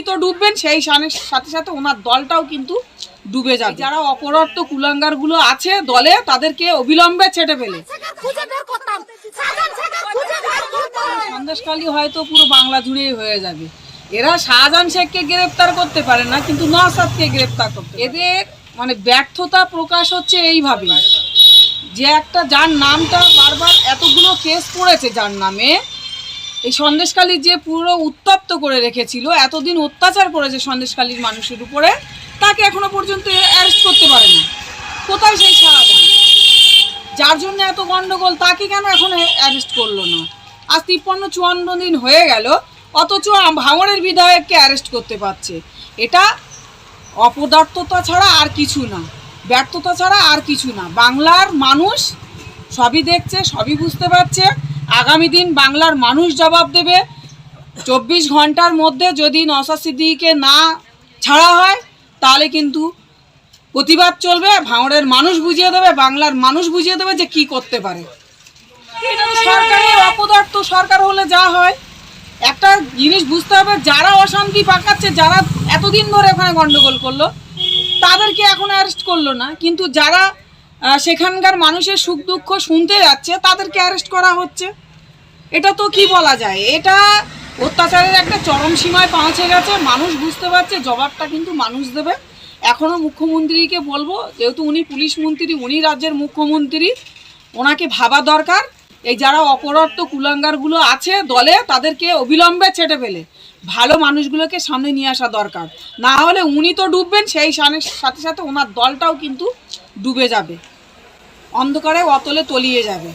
তো ডুববেন, সেই সাথে সাথে ওনার দলটাও কিন্তু ডুবে যাবে। যারা অপরার্থ কুলাঙ্গারগুলো আছে দলে, তাদেরকে অবিলম্বে ছেটে ফেলে। সন্দেশখালী হয়তো পুরো বাংলা জুড়েই হয়ে যাবে। এরা শাহজাহান শেখকে গ্রেপ্তার করতে পারে না, কিন্তু নওশাদকে গ্রেপ্তার করতে। এদের মানে ব্যর্থতা প্রকাশ হচ্ছে এইভাবে, যে একটা যার নামটা বারবার এতগুলো কেস পড়েছে, যার নামে এই সন্দেশখালী যে পুরো উত্তপ্ত করে রেখেছিল, এতদিন অত্যাচার করেছে সন্দেশখালীর মানুষের উপরে, তাকে এখনো পর্যন্ত অ্যারেস্ট করতে পারে না। কোথায় সেই শাহজাহান, যার জন্য এত গন্ডগোল, তাকে কেন এখন অ্যারেস্ট করলো না? আজ 53-54 দিন হয়ে গেল, অথচ ভাঙড়ের বিধায়ককে অ্যারেস্ট করতে পারছে। এটা অপদার্থতা ছাড়া আর কিছু না, ব্যর্থতা ছাড়া আর কিছু না। বাংলার মানুষ সবই দেখছে, সবই বুঝতে পারছে। আগামী দিন বাংলার মানুষ জবাব দেবে। 24 ঘন্টার মধ্যে যদি নওশাদ সিদ্দিকীকে না ছাড়া হয়, তাহলে কিন্তু প্রতিবাদ চলবে। ভাঙড়ের মানুষ বুঝিয়ে দেবে, বাংলার মানুষ বুঝিয়ে দেবে যে কি করতে পারে। এটা সরকারের অপদার্থ সরকার হলে যা হয়। একটা জিনিস বুঝতে হবে, যারা অশান্তি পাকাচ্ছে, যারা এতদিন ধরে ওখানে গন্ডগোল করলো, তাদেরকে এখন অ্যারেস্ট করলো না, কিন্তু যারা সেখানকার মানুষের সুখ দুঃখ শুনতে যাচ্ছে, তাদেরকে অ্যারেস্ট করা হচ্ছে। এটা তো কি বলা যায়, এটা অত্যাচারের একটা চরম সীমায় পৌঁছে গেছে। মানুষ বুঝতে পারছে, জবাবটা কিন্তু মানুষ দেবে। এখনও মুখ্যমন্ত্রীকে বলবো, যেহেতু উনি পুলিশ মন্ত্রী, উনি রাজ্যের মুখ্যমন্ত্রী, ওনাকে ভাবা দরকার। এই যারা অপরার্থ কুলাঙ্গারগুলো আছে দলে, তাদেরকে অবিলম্বে ছেটে ফেলে ভালো মানুষগুলোকে সামনে নিয়ে আসা দরকার। না হলে উনি তো ডুববেন, সেই সাথে সাথে ওনার দলটাও কিন্তু ডুবে যাবে, অন্ধকারে অতলে তলিয়ে যাবে।